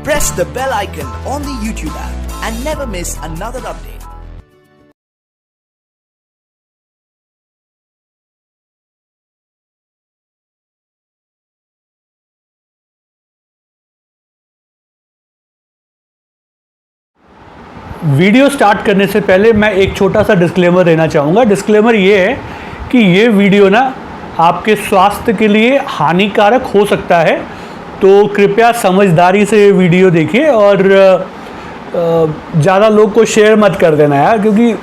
Press the bell icon on the YouTube app and never miss another update. Video start करने से पहले मैं एक छोटा सा डिस्क्लेमर देना चाहूँगा। डिस्क्लेमर ये है कि ये वीडियो ना आपके स्वास्थ्य के लिए हानिकारक हो सकता है, तो कृपया समझदारी से ये वीडियो देखिए और ज़्यादा लोग को शेयर मत कर देना यार, क्योंकि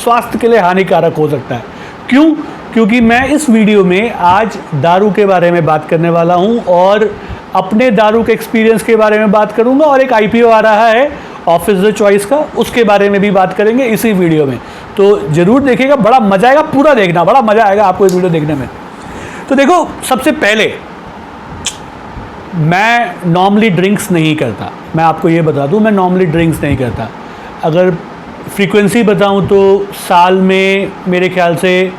स्वास्थ्य के लिए हानिकारक हो सकता है। क्यों? क्योंकि मैं इस वीडियो में आज दारू के बारे में बात करने वाला हूँ और अपने दारू के एक्सपीरियंस के बारे में बात करूँगा, और एक IPO आ रहा है ऑफिसर चॉइस का, उसके बारे में भी बात करेंगे इसी वीडियो में। तो ज़रूर देखिएगा, बड़ा मज़ा आएगा, पूरा देखना, बड़ा मज़ा आएगा आपको इस वीडियो देखने में। तो देखो, सबसे पहले मैं नॉर्मली ड्रिंक्स नहीं करता, मैं आपको ये बता दूं, मैं नॉर्मली ड्रिंक्स नहीं करता। अगर फ्रीक्वेंसी बताऊं तो साल में मेरे ख्याल से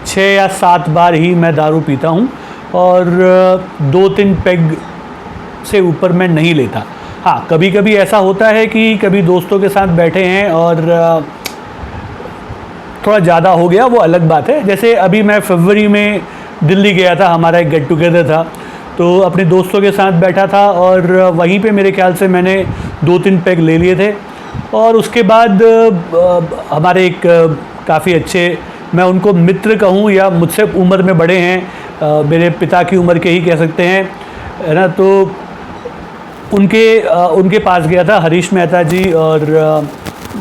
6 या 7 बार ही मैं दारू पीता हूं, और 2-3 पेग से ऊपर मैं नहीं लेता। हाँ, कभी कभी ऐसा होता है कि कभी दोस्तों के साथ बैठे हैं और थोड़ा ज़्यादा हो गया, वो अलग बात है। जैसे अभी मैं फरवरी में दिल्ली गया था, हमारा एक गेट टुगेदर था, तो अपने दोस्तों के साथ बैठा था और वहीं पे मेरे ख्याल से मैंने 2-3 पैग ले लिए थे। और उसके बाद हमारे एक काफ़ी अच्छे, मैं उनको मित्र कहूँ या मुझसे उम्र में बड़े हैं, मेरे पिता की उम्र के ही कह सकते हैं, है ना, तो उनके पास गया था, हरीश मेहता जी और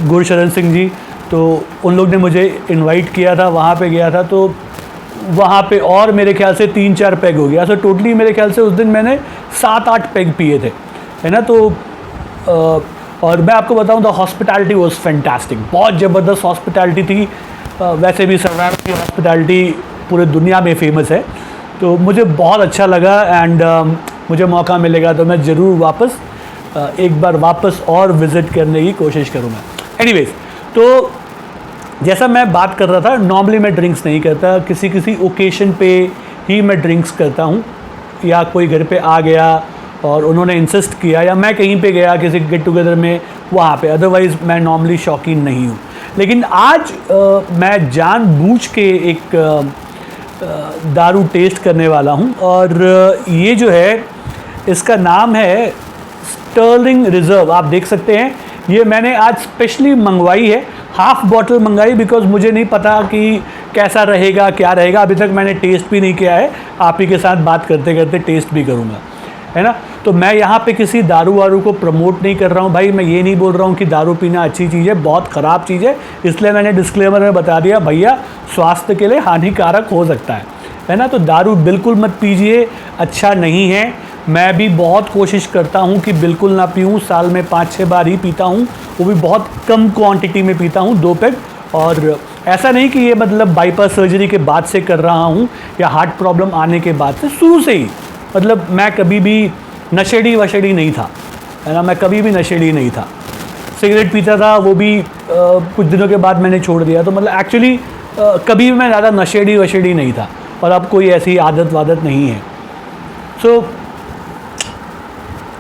गुरशरण सिंह जी। तो उन लोग ने मुझे इनवाइट किया था, वहाँ पे गया था, तो वहाँ पे और मेरे ख्याल से 3-4 पैग हो गया। सो टोटली मेरे ख्याल से उस दिन मैंने 7-8 पैग पिए थे, है ना। तो और मैं आपको बताऊँ तो हॉस्पिटैलिटी वॉज फैंटास्टिक, बहुत ज़बरदस्त हॉस्पिटैलिटी थी। वैसे भी सरदार की हॉस्पिटैलिटी पूरे दुनिया में फेमस है, तो मुझे बहुत अच्छा लगा। एंड मुझे मौका मिलेगा तो मैं ज़रूर वापस एक बार वापस और विज़िट करने की कोशिश करूँगा। एनीवेज, तो जैसा मैं बात कर रहा था, नॉर्मली मैं ड्रिंक्स नहीं करता, किसी ओकेशन पे ही मैं ड्रिंक्स करता हूँ, या कोई घर पे आ गया और उन्होंने इंसिस्ट किया, या मैं कहीं पे गया किसी गेट टुगेदर में, वहाँ पे। अदरवाइज़ मैं नॉर्मली शौकीन नहीं हूँ। लेकिन आज मैं जानबूझ के एक दारू टेस्ट करने वाला हूँ, और ये जो है, इसका नाम है स्टर्लिंग रिज़र्व। आप देख सकते हैं, ये मैंने आज स्पेशली मंगवाई है, हाफ बॉटल मंगाई, बिकॉज मुझे नहीं पता कि कैसा रहेगा, क्या रहेगा। अभी तक मैंने टेस्ट भी नहीं किया है, आप ही के साथ बात करते करते टेस्ट भी करूँगा, है ना। तो मैं यहाँ पे किसी दारू वारू को प्रमोट नहीं कर रहा हूँ भाई, मैं ये नहीं बोल रहा हूँ कि दारू पीना अच्छी चीज़ है, बहुत ख़राब चीज़ है। इसलिए मैंने डिस्क्लेमर में बता दिया, भैया स्वास्थ्य के लिए हानिकारक हो सकता है ना। तो दारू बिल्कुल मत पीजिए, अच्छा नहीं है। मैं भी बहुत कोशिश करता हूँ कि बिल्कुल ना पीऊँ, साल में 5-6 बार ही पीता हूँ, वो भी बहुत कम क्वांटिटी में पीता हूँ, 2 पैग। और ऐसा नहीं कि ये मतलब बाईपास सर्जरी के बाद से कर रहा हूँ या हार्ट प्रॉब्लम आने के बाद से, शुरू से ही। मतलब मैं कभी भी नशेड़ी वशेड़ी नहीं था, है ना, मैं कभी भी नशेड़ी नहीं था। सिगरेट पीता था, वो भी कुछ दिनों के बाद मैंने छोड़ दिया। तो मतलब एक्चुअली कभी भी मैं ज़्यादा नशेड़ी वशेड़ी नहीं था, और अब कोई ऐसी आदत वादत नहीं है। सो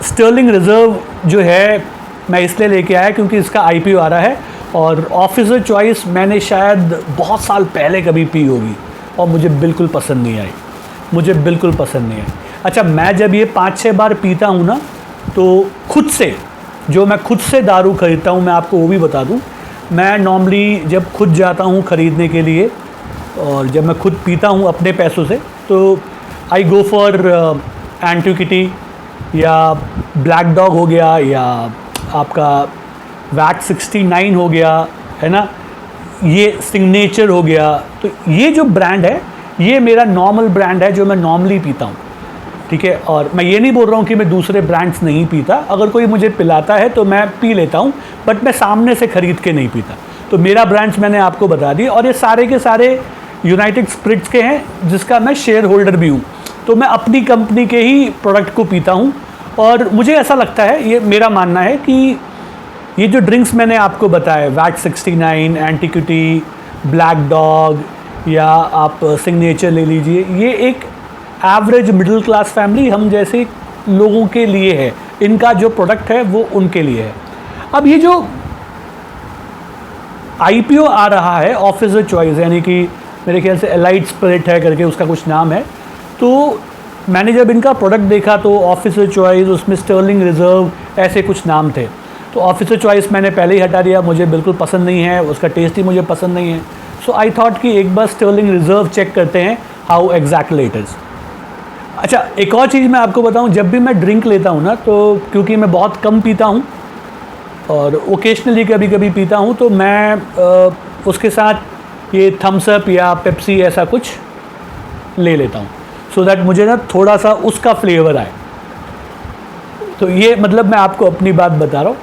स्टर्लिंग रिज़र्व जो है मैं इसलिए लेके आया क्योंकि इसका IPO आ रहा है, और ऑफिसर चॉइस मैंने शायद बहुत साल पहले कभी पी होगी, और मुझे बिल्कुल पसंद नहीं आई, मुझे बिल्कुल पसंद नहीं आई। अच्छा, मैं जब ये 5-6 बार पीता हूँ ना, तो खुद से, जो मैं खुद से दारू खरीदता हूँ, मैं आपको वो भी बता दूँ। मैं नॉर्मली जब खुद जाता हूँ ख़रीदने के लिए, और जब मैं खुद पीता हूँ अपने पैसों से, तो आई गो फॉर एंटिक्विटी या ब्लैक डॉग हो गया, या आपका वैट 69 हो गया, है ना, ये सिग्नेचर हो गया। तो ये जो ब्रांड है, ये मेरा नॉर्मल ब्रांड है जो मैं नॉर्मली पीता हूँ, ठीक है। और मैं ये नहीं बोल रहा हूँ कि मैं दूसरे ब्रांड्स नहीं पीता, अगर कोई मुझे पिलाता है तो मैं पी लेता हूँ, बट मैं सामने से ख़रीद के नहीं पीता। तो मेरा ब्रांड्स मैंने आपको बता दिए, और ये सारे के सारे यूनाइटेड स्पिरिट्स के हैं, जिसका मैं शेयर होल्डर भी हूँ। तो मैं अपनी कंपनी के ही प्रोडक्ट को पीता हूँ, और मुझे ऐसा लगता है, ये मेरा मानना है कि ये जो ड्रिंक्स मैंने आपको बताए, वैट 69, एंटिक्विटी, ब्लैक डॉग, या आप सिग्नेचर ले लीजिए, ये एक एवरेज मिडिल क्लास फैमिली, हम जैसे लोगों के लिए है, इनका जो प्रोडक्ट है वो उनके लिए है। अब ये जो आईपीओ आ रहा है ऑफिसर चॉइस, यानी कि मेरे ख्याल से एलाइट स्पिरिट है करके उसका कुछ नाम है, तो मैंने जब इनका प्रोडक्ट देखा तो ऑफिसर चॉइस, उसमें स्टर्लिंग रिजर्व, ऐसे कुछ नाम थे। तो ऑफिसर चॉइस मैंने पहले ही हटा दिया, मुझे बिल्कुल पसंद नहीं है, उसका टेस्ट ही मुझे पसंद नहीं है। सो आई थॉट कि एक बार स्टर्लिंग रिजर्व चेक करते हैं हाउ एग्जैक्टली इट इज़। अच्छा, एक और चीज़ मैं आपको बताऊं, जब भी मैं ड्रिंक लेता हूं ना, तो क्योंकि मैं बहुत कम पीता हूं और ओकेजनली कभी कभी पीता हूं, तो मैं उसके साथ ये थम्स अप या पेप्सी ऐसा कुछ ले लेता हूं, सो दैट मुझे ना थोड़ा सा उसका फ्लेवर आए। तो ये मतलब मैं आपको अपनी बात बता रहा हूँ।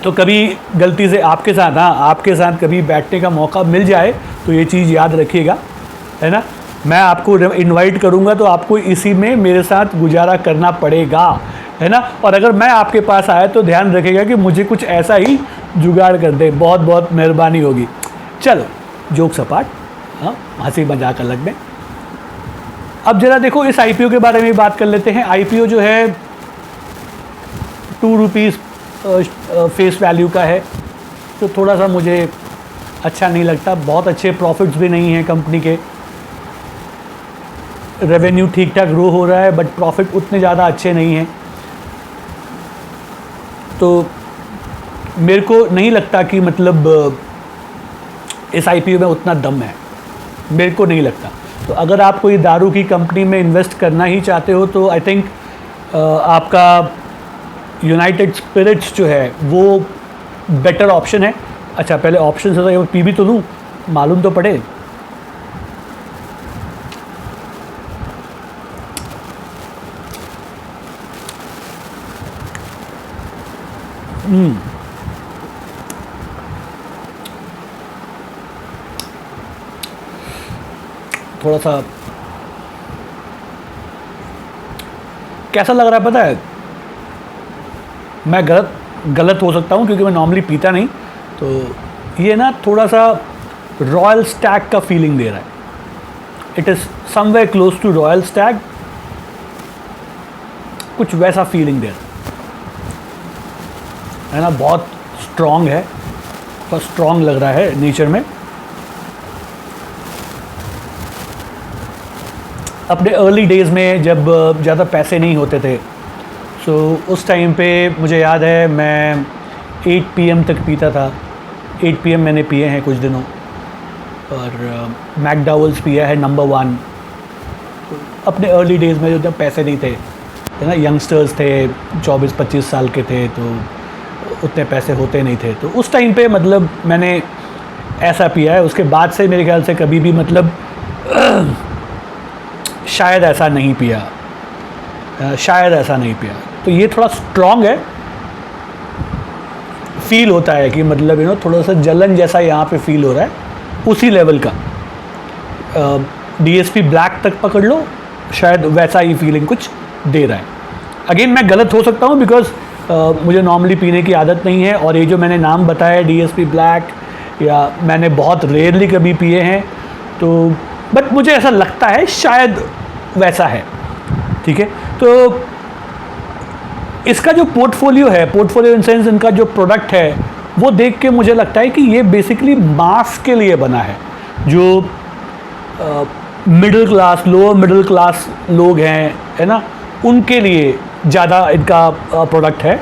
तो कभी गलती से आपके साथ, हाँ आपके साथ कभी बैठने का मौका मिल जाए तो ये चीज़ याद रखिएगा, है ना। मैं आपको इनवाइट करूँगा तो आपको इसी में मेरे साथ गुजारा करना पड़ेगा, है ना। और अगर मैं आपके पास आया तो ध्यान रखिएगा कि मुझे कुछ ऐसा ही जुगाड़ कर दे, बहुत बहुत मेहरबानी होगी। चलो जोक सपाट, हाँ हंसी मजाक अलग में। अब जरा देखो इस आईपीओ के बारे में बात कर लेते हैं। आईपीओ जो है 2 रुपीज़ फेस वैल्यू का है, तो थोड़ा सा मुझे अच्छा नहीं लगता। बहुत अच्छे प्रॉफिट्स भी नहीं हैं कंपनी के, रेवेन्यू ठीक ठाक ग्रो हो रहा है बट प्रॉफिट उतने ज़्यादा अच्छे नहीं हैं। तो मेरे को नहीं लगता कि मतलब इस आईपीओ में उतना दम है, मेरे को नहीं लगता। तो अगर आप कोई दारू की कंपनी में इन्वेस्ट करना ही चाहते हो तो आई थिंक आपका यूनाइटेड स्पिरिट्स जो है वो बेटर ऑप्शन है। अच्छा पहले ऑप्शन से तो पी भी तो लूँ, मालूम तो पड़े। थोड़ा सा कैसा लग रहा है पता है, मैं गलत हो सकता हूँ क्योंकि मैं नॉर्मली पीता नहीं। तो ये ना थोड़ा सा रॉयल स्टैग का फीलिंग दे रहा है। It is somewhere close to Royal Stag, कुछ वैसा फीलिंग दे रहा है ना। बहुत स्ट्रॉन्ग है, बहुत स्ट्रॉन्ग लग रहा है नेचर में। अपने अर्ली डेज़ में जब ज़्यादा पैसे नहीं होते थे, सो उस टाइम पे मुझे याद है मैं 8 PM तक पीता था। 8 PM मैंने पिए हैं कुछ दिनों, और मैकडॉवेल्स पिया है नंबर 1। तो अपने अर्ली डेज़ में जब पैसे नहीं थे, है ना, यंगस्टर्स थे, 24-25 साल के थे, तो उतने पैसे होते नहीं थे, तो उस टाइम पे मतलब मैंने ऐसा पिया है। उसके बाद से मेरे ख्याल से कभी भी मतलब शायद ऐसा नहीं पिया, शायद ऐसा नहीं पिया। तो ये थोड़ा स्ट्रॉन्ग है, फील होता है कि मतलब थोड़ा सा जलन जैसा यहाँ पे फील हो रहा है, उसी लेवल का। DSP ब्लैक तक पकड़ लो, शायद वैसा ही फीलिंग कुछ दे रहा है। अगेन मैं गलत हो सकता हूँ बिकॉज मुझे नॉर्मली पीने की आदत नहीं है, और ये जो मैंने नाम बताया DSP ब्लैक या मैंने बहुत रेयरली कभी पिए हैं, तो बट मुझे ऐसा लगता है शायद वैसा है, ठीक है। तो इसका जो पोर्टफोलियो है, पोर्टफोलियो इन सेंस इनका जो प्रोडक्ट है, वो देख के मुझे लगता है कि ये बेसिकली मास के लिए बना है। जो middle class, lower middle class लोग हैं, है ना, उनके लिए ज़्यादा इनका प्रोडक्ट है।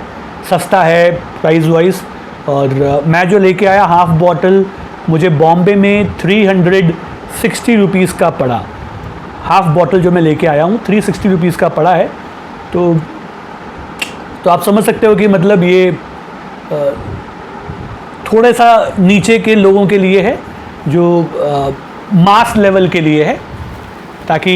सस्ता है प्राइस वाइज, और मैं जो लेके आया हाफ बॉटल मुझे बॉम्बे में 360 रुपीज़ का पड़ा। हाफ बॉटल जो मैं लेके आया हूँ 360 रुपीज़ का पड़ा है। तो आप समझ सकते हो कि मतलब ये थोड़े सा नीचे के लोगों के लिए है, जो मास लेवल के लिए है, ताकि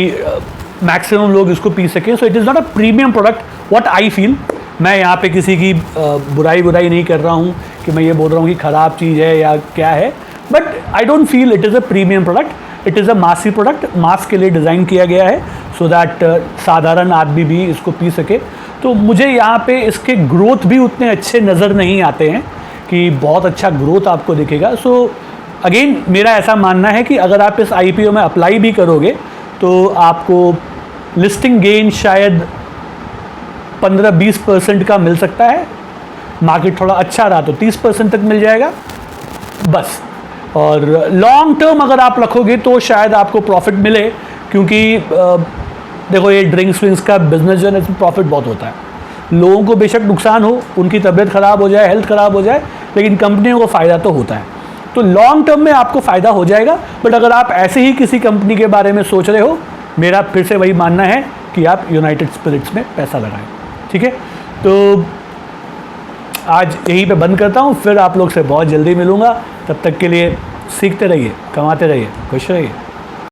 मैक्सिमम लोग इसको पी सकें। So it is not a premium product what I feel. मैं यहाँ पे किसी की बुराई नहीं कर रहा हूँ कि मैं ये बोल रहा हूँ कि ख़राब चीज़ है या क्या है, but I don't feel it is a premium product. It is a मासी प्रोडक्ट, मास के लिए डिज़ाइन किया गया है, सो दैट साधारण आदमी भी इसको पी सके। तो मुझे यहाँ पे इसके ग्रोथ भी उतने अच्छे नज़र नहीं आते हैं कि बहुत अच्छा ग्रोथ आपको दिखेगा। सो अगेन मेरा ऐसा मानना है कि अगर आप इस IPO में अप्लाई भी करोगे तो आपको लिस्टिंग गेन शायद 15-20% का मिल सकता है, मार्केट थोड़ा अच्छा रहा तो 30% तक मिल जाएगा बस। और लॉन्ग टर्म अगर आप रखोगे तो शायद आपको प्रॉफिट मिले, क्योंकि देखो ये ड्रिंक्स विंक्स का बिजनेस जो है इसमें प्रॉफिट बहुत होता है। लोगों को बेशक नुकसान हो, उनकी तबीयत ख़राब हो जाए, हेल्थ ख़राब हो जाए, लेकिन कंपनियों को फ़ायदा तो होता है। तो लॉन्ग टर्म में आपको फ़ायदा हो जाएगा। बट अगर आप ऐसे ही किसी कंपनी के बारे में सोच रहे हो, मेरा फिर से वही मानना है कि आप यूनाइटेड स्पिरिट्स में पैसा लगाएं। ठीक है, तो आज यहीं पे बंद करता हूँ, फिर आप लोग से बहुत जल्दी मिलूँगा। तब तक के लिए सीखते रहिए, कमाते रहिए, खुश रहिए।